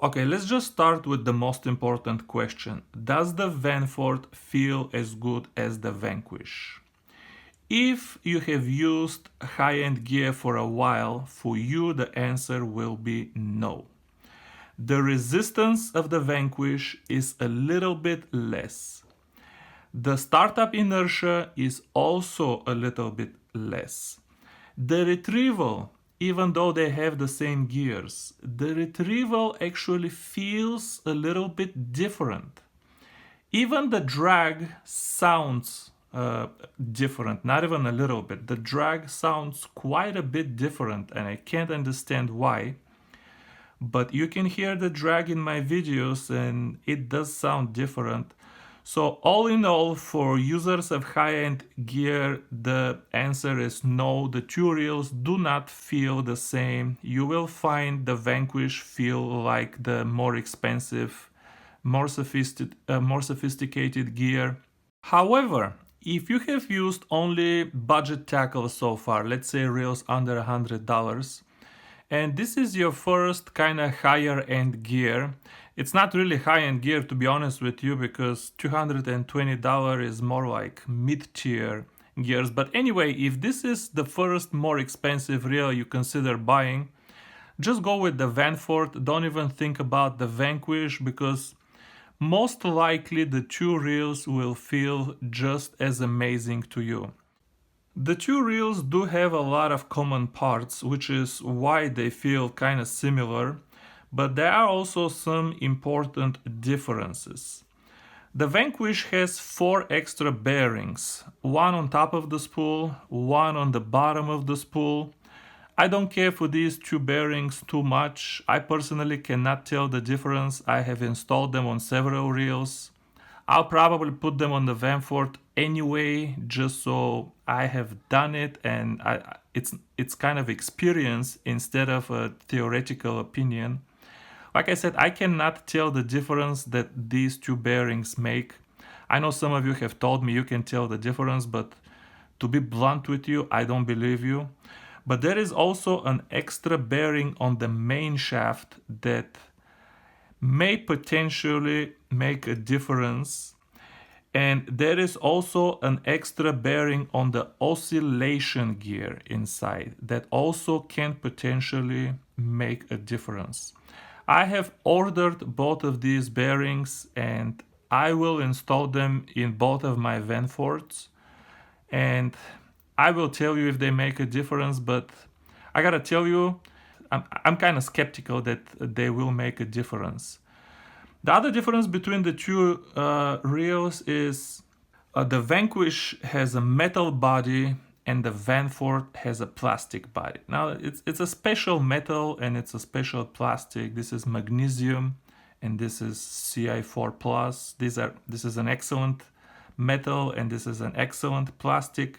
Okay, let's just start with the most important question. Does the Vanfort feel as good as the Vanquish? If you have used high-end gear for a while, for you the answer will be no. The resistance of the Vanquish is a little bit less. The startup inertia is also a little bit less. The retrieval, even though they have the same gears, the retrieval actually feels a little bit different. Even the drag sounds different, not even a little bit. The drag sounds quite a bit different, and I can't understand why. But you can hear the drag in my videos, and it does sound different. So all in all, for users of high-end gear, the answer is no. The two reels do not feel the same. You will find the Vanquish feel like the more expensive, more sophisticated gear. However, if you have used only budget tackles so far, let's say reels under $100, and this is your first kind of higher end gear, it's not really high-end gear, to be honest with you, because $220 is more like mid-tier gears. But anyway, if this is the first more expensive reel you consider buying, just go with the Vanfort. Don't even think about the Vanquish, because most likely the two reels will feel just as amazing to you. The two reels do have a lot of common parts, which is why they feel kind of similar. But there are also some important differences. The Vanquish has 4 extra bearings, one on top of the spool, one on the bottom of the spool. I don't care for these 2 bearings too much. I personally cannot tell the difference. I have installed them on several reels. I'll probably put them on the Vanfort anyway, just so I have done it, and it's kind of experience instead of a theoretical opinion. Like I said, I cannot tell the difference that these 2 bearings make. I know some of you have told me you can tell the difference, but to be blunt with you, I don't believe you. But there is also an extra bearing on the main shaft that may potentially make a difference. And there is also an extra bearing on the oscillation gear inside that also can potentially make a difference. I have ordered both of these bearings, and I will install them in both of my Vanforts, and I will tell you if they make a difference. But I gotta tell you, I'm kind of skeptical that they will make a difference. The other difference between the two reels is the Vanquish has a metal body and the Vanfort has a plastic body. Now it's a special metal and it's a special plastic. This is magnesium and this is CI4 plus. This is an excellent metal and this is an excellent plastic.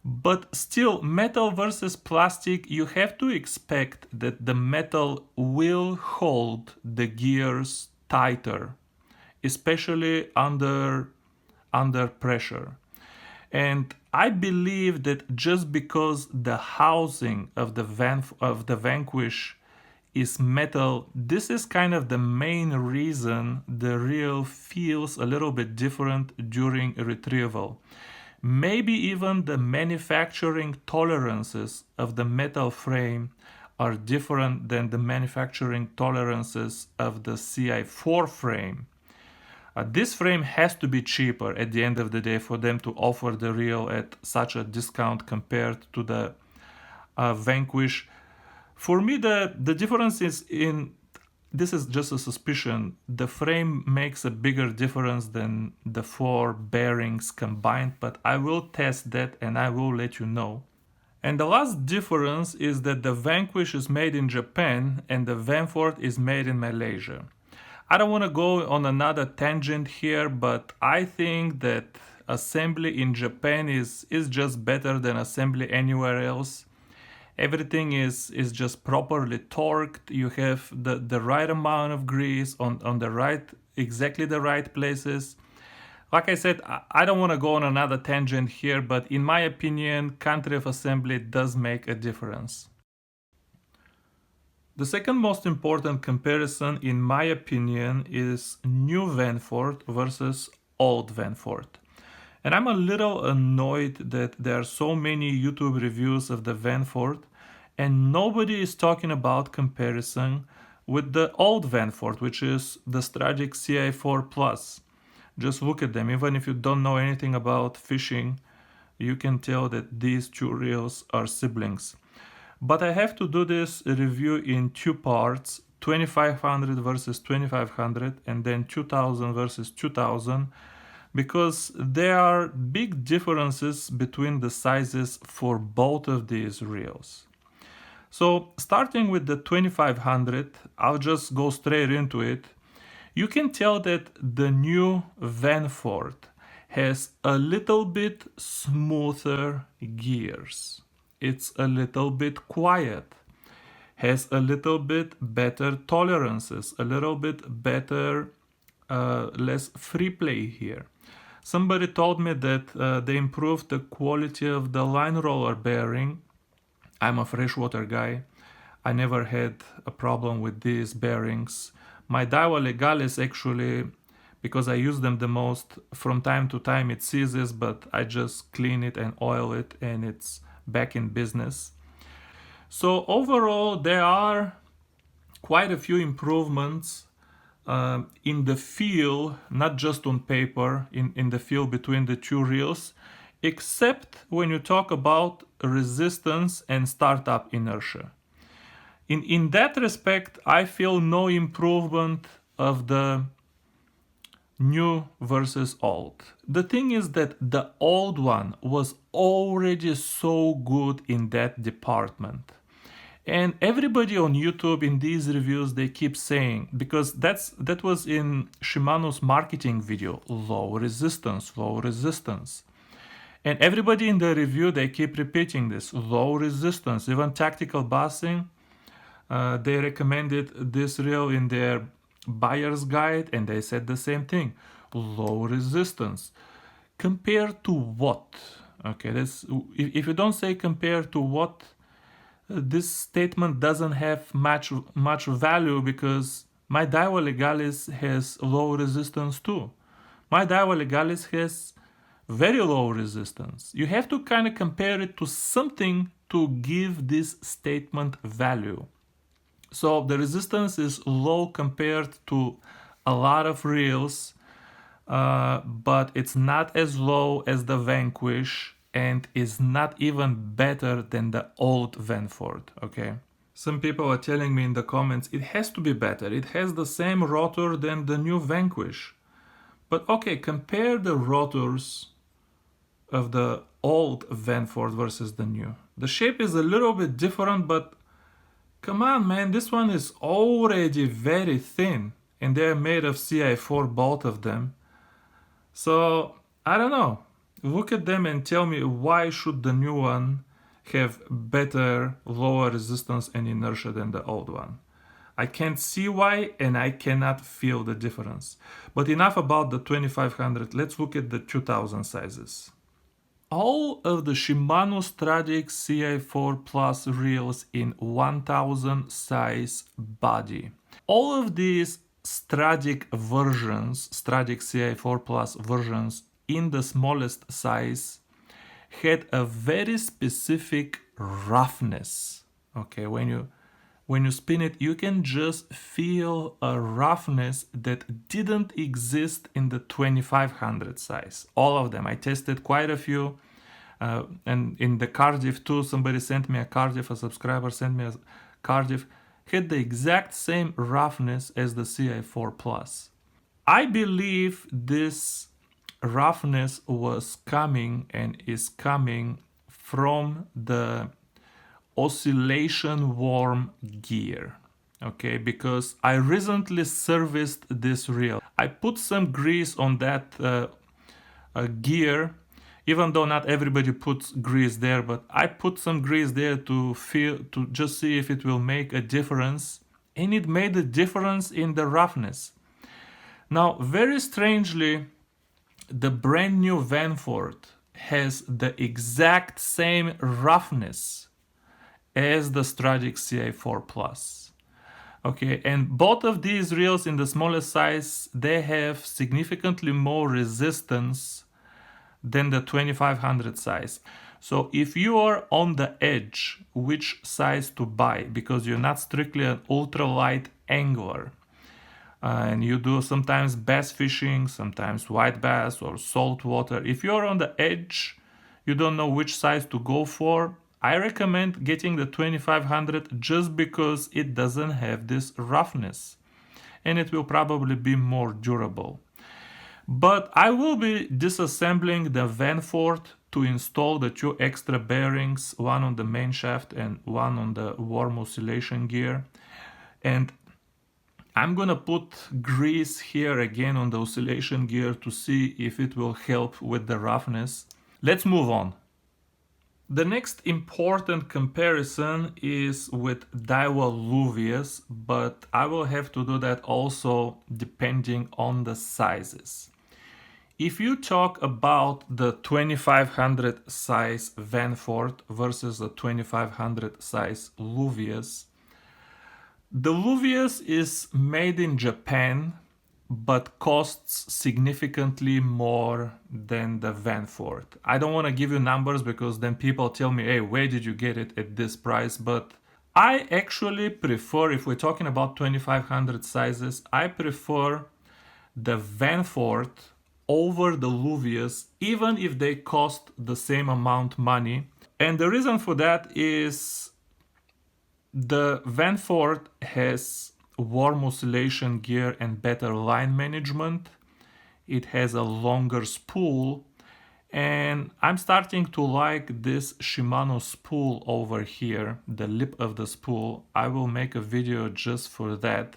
But still, metal versus plastic, you have to expect that the metal will hold the gears tighter, especially under pressure. And I believe that just because the housing of the Vanquish is metal, this is kind of the main reason the reel feels a little bit different during retrieval. Maybe even the manufacturing tolerances of the metal frame are different than the manufacturing tolerances of the CI4 frame. This frame has to be cheaper at the end of the day for them to offer the reel at such a discount compared to the Vanquish. For me, the difference is in, this is just a suspicion, the frame makes a bigger difference than the 4 bearings combined, but I will test that and I will let you know. And the last difference is that the Vanquish is made in Japan and the Vanfort is made in Malaysia. I don't want to go on another tangent here, but I think that assembly in Japan is just better than assembly anywhere else. Everything is just properly torqued. You have the right amount of grease on the right, exactly the right places. Like I said, I don't want to go on another tangent here, but in my opinion, country of assembly does make a difference. The second most important comparison, in my opinion, is new Vanfort versus old Vanfort. And I'm a little annoyed that there are so many YouTube reviews of the Vanfort and nobody is talking about comparison with the old Vanfort, which is the Stradic CI4 Plus. Just look at them. Even if you don't know anything about fishing, you can tell that these two reels are siblings. But I have to do this review in two parts, 2500 versus 2500 and then 2000 versus 2000, because there are big differences between the sizes for both of these reels. So starting with the 2500, I'll just go straight into it. You can tell that the new Vanfort has a little bit smoother gears. It's a little bit quiet, has a little bit better tolerances, a little bit better, less free play here. Somebody told me that they improved the quality of the line roller bearing. I'm a freshwater guy. I never had a problem with these bearings. My Daiwa Legalis actually, because I use them the most, from time to time it seizes, but I just clean it and oil it and it's back in business. So overall there are quite a few improvements in the feel, not just on paper, in the feel between the two reels, except when you talk about resistance and startup inertia. In that respect, I feel no improvement of the new versus old. The thing is that the old one was already so good in that department. And everybody on YouTube in these reviews, they keep saying, because that was in Shimano's marketing video, low resistance, low resistance. And everybody in the review, they keep repeating this, low resistance. Even Tactical Bassing, they recommended this reel in their buyer's guide and they said the same thing, low resistance. Compared to what? Okay, if you don't say compared to what, this statement doesn't have much value, because my Daiwa Legalis has low resistance too. My Daiwa Legalis has very low resistance. You have to kind of compare it to something to give this statement value. So the resistance is low compared to a lot of reels, but it's not as low as the Vanquish and is not even better than the old Vanfort, okay? Some people are telling me in the comments it has to be better. It has the same rotor than the new Vanquish. But okay, compare the rotors of the old Vanfort versus the new. The shape is a little bit different, but come on, man, this one is already very thin and they're made of CI4, both of them. So, I don't know. Look at them and tell me why should the new one have better, lower resistance and inertia than the old one. I can't see why and I cannot feel the difference. But enough about the 2500, let's look at the 2000 sizes. All of the Shimano Stradic CI4 Plus reels in 1000 size body. All of these Stradic versions, Stradic CI4 Plus versions in the smallest size had a very specific roughness. Okay, when you spin it, you can just feel a roughness that didn't exist in the 2500 size. All of them. I tested quite a few. And in the Cardiff too, somebody sent me a Cardiff, a subscriber sent me a Cardiff, had the exact same roughness as the CI4 Plus. I believe this roughness was coming and is coming from the oscillation worm gear, okay, because I recently serviced this reel. I put some grease on that gear, even though not everybody puts grease there, but I put some grease there to just see if it will make a difference, and it made a difference in the roughness. Now, very strangely, the brand new Vanfort has the exact same roughness as the Stradic CI4 Plus. Okay, and both of these reels in the smallest size, they have significantly more resistance than the 2500 size. So if you are on the edge which size to buy, because you're not strictly an ultralight angler, and you do sometimes bass fishing, sometimes white bass or salt water, if you're on the edge, you don't know which size to go for, I recommend getting the 2500 just because it doesn't have this roughness and it will probably be more durable. But I will be disassembling the Vanfort to install the two extra bearings, one on the main shaft and one on the worm oscillation gear. And I'm gonna put grease here again on the oscillation gear to see if it will help with the roughness. Let's move on. The next important comparison is with Daiwa Luvius, but I will have to do that also depending on the sizes. If you talk about the 2500 size Vanfort versus the 2500 size Luvius, the Luvius is made in Japan but costs significantly more than the Vanfort. I don't want to give you numbers because then people tell me, hey, where did you get it at this price? But I actually prefer, if we're talking about 2500 sizes, I prefer the Vanfort over the Luvius, even if they cost the same amount money. And the reason for that is the Vanfort has worm oscillation gear and better line management. It has a longer spool, and I'm starting to like this Shimano spool over here, the lip of the spool. I will make a video just for that.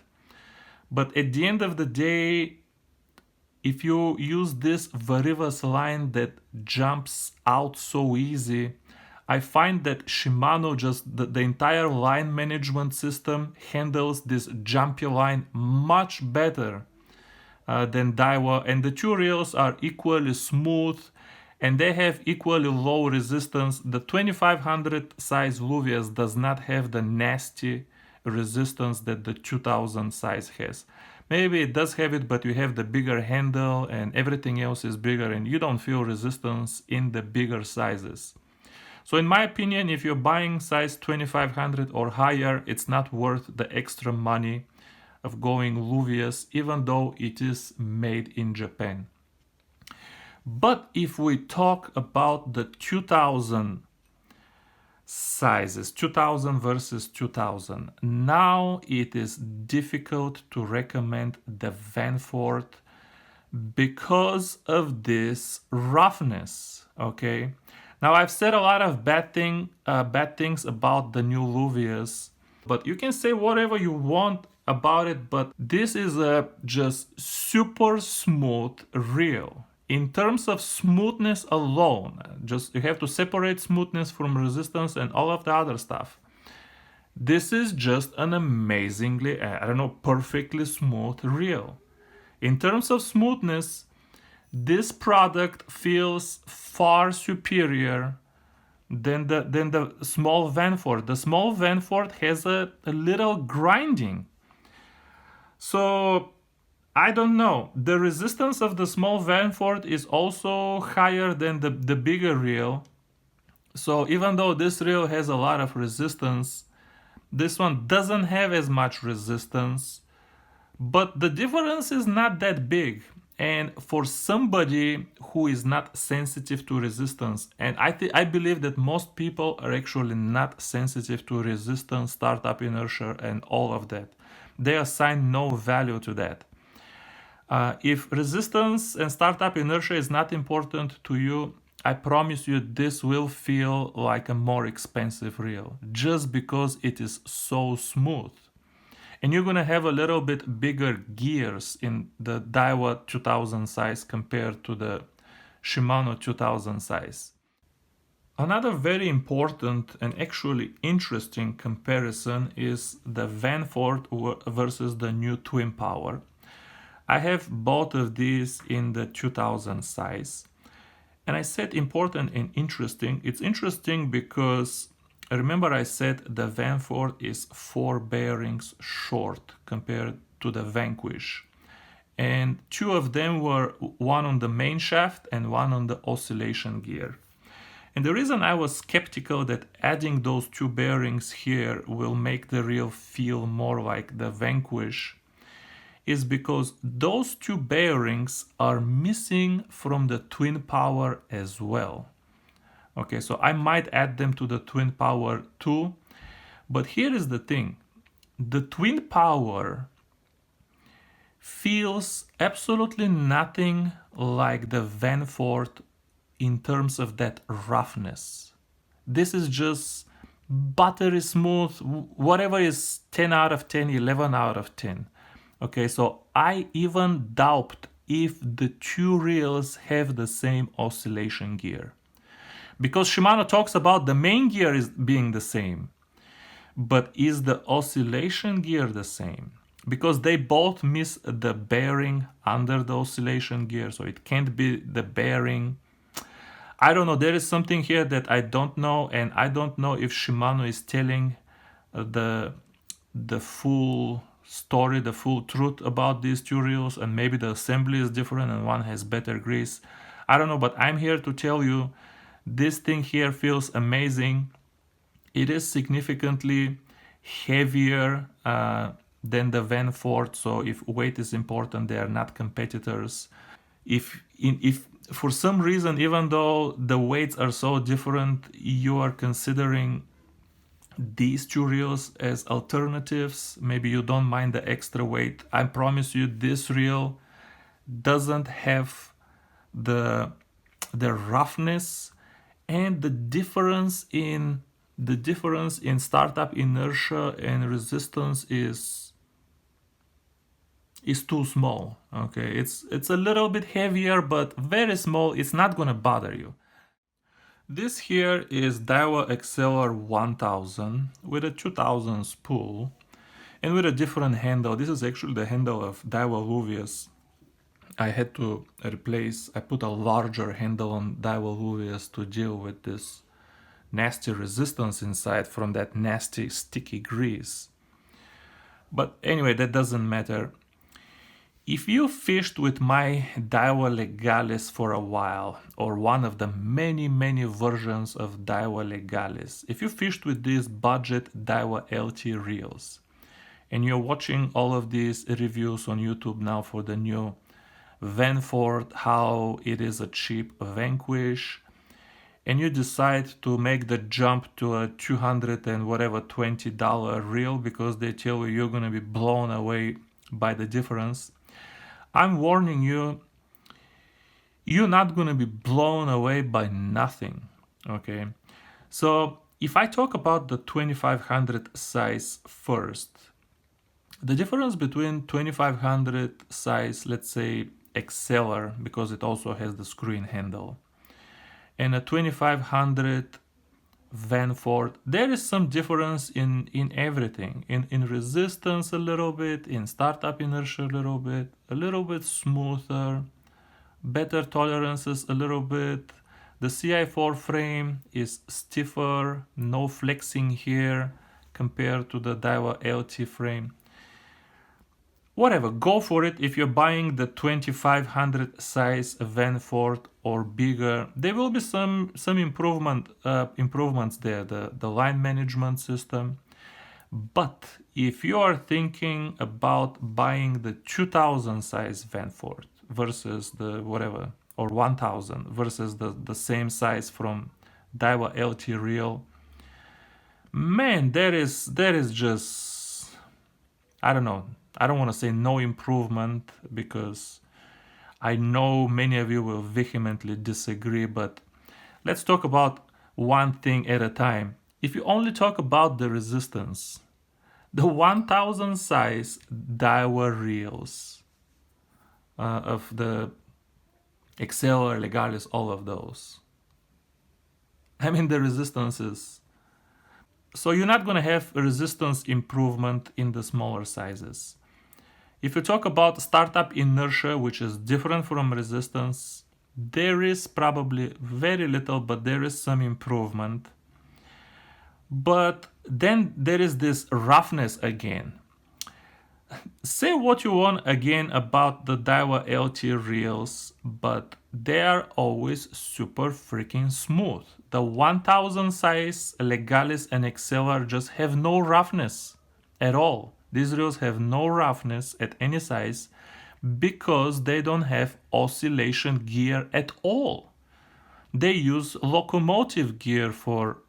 But at the end of the day, if you use this Varivas line that jumps out so easy, I find that Shimano just the entire line management system handles this jumpy line much better than Daiwa, and the two reels are equally smooth and they have equally low resistance. The 2500 size Luvius does not have the nasty resistance that the 2000 size has. Maybe it does have it, but you have the bigger handle and everything else is bigger and you don't feel resistance in the bigger sizes. So in my opinion, if you're buying size 2500 or higher, it's not worth the extra money of going Luvius, even though it is made in Japan. But if we talk about the 2000 sizes, 2000 versus 2000, now it is difficult to recommend the Vanfort because of this roughness, okay? Now I've said a lot of bad things about the new Luvius, but you can say whatever you want about it, but this is a just super smooth reel. In terms of smoothness alone, just you have to separate smoothness from resistance and all of the other stuff. This is just an amazingly, perfectly smooth reel. In terms of smoothness, this product feels far superior than the small Vanfort. The small Vanfort has a little grinding. So I don't know. The resistance of the small Vanfort is also higher than the bigger reel. So even though this reel has a lot of resistance, this one doesn't have as much resistance. But the difference is not that big. And for somebody who is not sensitive to resistance, and I believe that most people are actually not sensitive to resistance, startup inertia, and all of that. They assign no value to that. If resistance and startup inertia is not important to you, I promise you this will feel like a more expensive reel, just because it is so smooth. And you're gonna have a little bit bigger gears in the Daiwa 2000 size compared to the Shimano 2000 size. Another very important and actually interesting comparison is the Vanfort versus the new Twin Power. I have both of these in the 2000 size. And I said important and interesting. It's interesting because remember I said the Vanfort is 4 bearings short compared to the Vanquish. And 2 of them were one on the main shaft and one on the oscillation gear. And the reason I was skeptical that adding those 2 bearings here will make the reel feel more like the Vanquish is because those 2 bearings are missing from the twin power as well. Okay, so I might add them to the twin power too, but here is the thing. The twin power feels absolutely nothing like the Vanfort in terms of that roughness. This is just buttery smooth, whatever is 10 out of 10, 11 out of 10. Okay, so I even doubt if the 2 reels have the same oscillation gear. Because Shimano talks about the main gear is being the same. But is the oscillation gear the same? Because they both miss the bearing under the oscillation gear, so it can't be the bearing. I don't know, there is something here that I don't know, and I don't know if Shimano is telling the full story, the full truth about these 2 reels, and maybe the assembly is different and one has better grease. I don't know, but I'm here to tell you this thing here feels amazing. It is significantly heavier than the Vanfort, so if weight is important, they are not competitors. If for some reason, even though the weights are so different, you are considering these 2 reels as alternatives, maybe you don't mind the extra weight, I promise you this reel doesn't have the roughness and the difference in startup inertia and resistance is too small. Okay, it's a little bit heavier, but very small. It's not gonna bother you. This here is Daiwa Exceller 1000 with a 2000 spool and with a different handle. This is actually the handle of Daiwa Luvius. I had to I put a larger handle on Daiwa Luvius to deal with this nasty resistance inside from that nasty sticky grease. But anyway, that doesn't matter. If you fished with my Daiwa Legalis for a while, or one of the many versions of Daiwa Legalis, if you fished with these budget Daiwa LT reels, and you're watching all of these reviews on YouTube now for the new Vanfort, how it is a cheap Vanquish, and you decide to make the jump to a $200 and whatever $20 reel because they tell you you're gonna be blown away by the difference, I'm warning you, you're not gonna be blown away by nothing. Okay, so if I talk about the 2500 size first, the difference between 2500 size, let's say Exceller, because it also has the screw-in handle, and a 2500 Vanfort, there is some difference in everything, in resistance a little bit, in startup inertia a little bit smoother, better tolerances a little bit. The CI4 frame is stiffer, no flexing here compared to the Daiwa LT frame. Whatever, go for it. If you're buying the 2500 size Vanfort or bigger, there will be some improvements there, the line management system. But if you are thinking about buying the 2000 size Vanfort versus the whatever, or 1000 versus the same size from Daiwa LT reel, man, there is just, I don't know, I don't want to say no improvement because I know many of you will vehemently disagree, but let's talk about one thing at a time. If you only talk about the resistance, the 1000 size Daiwa reels of the Exceller, Legalis, all of those, I mean the resistances. So you're not going to have resistance improvement in the smaller sizes. If you talk about startup inertia, which is different from resistance, there is probably very little, but there is some improvement. But then there is this roughness again. Say what you want again about the Daiwa LT reels, but they are always super freaking smooth. The 1000 size Legalis and Exceller just have no roughness at all. These reels have no roughness at any size because they don't have oscillation gear at all. They use locomotive gear for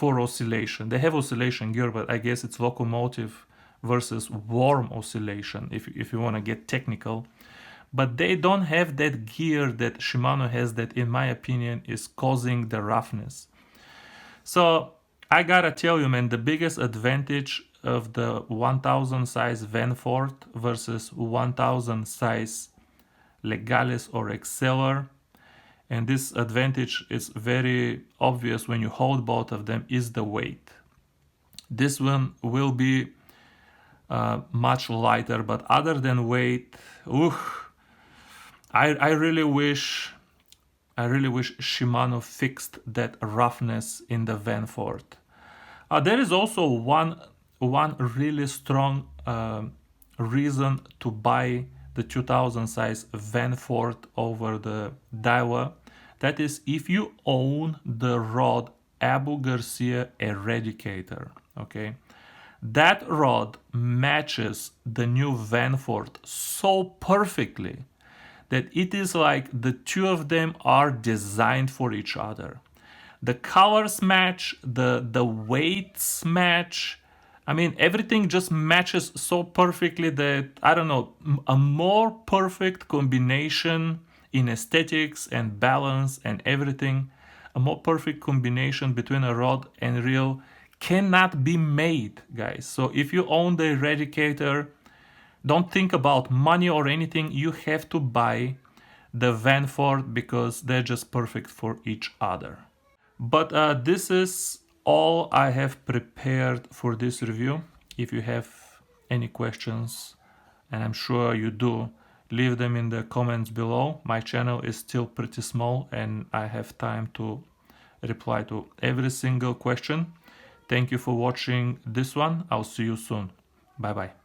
oscillation. They have oscillation gear, but I guess it's locomotive versus worm oscillation if you want to get technical. But they don't have that gear that Shimano has that, in my opinion, is causing the roughness. So I gotta tell you, man, the biggest advantage of the 1000 size Vanfort versus 1000 size Legalis or Exceller, and this advantage is very obvious when you hold both of them, is the weight. This one will be much lighter, but other than weight, I really wish Shimano fixed that roughness in the Vanfort. There is also one really strong reason to buy the 2000 size Vanfort over the Daiwa. That is if you own the rod Abu Garcia Eradicator. Okay, that rod matches the new Vanfort so perfectly that it is like the two of them are designed for each other. The colors match, the weights match. I mean, everything just matches so perfectly that, I don't know, a more perfect combination in aesthetics and balance and everything, a more perfect combination between a rod and reel cannot be made, guys. So if you own the Eradicator, don't think about money or anything. You have to buy the Vanfort because they're just perfect for each other. But this is all I have prepared for this review. If you have any questions, and I'm sure you do, leave them in the comments below. My channel is still pretty small and I have time to reply to every single question. Thank you for watching this one. I'll see you soon. Bye bye.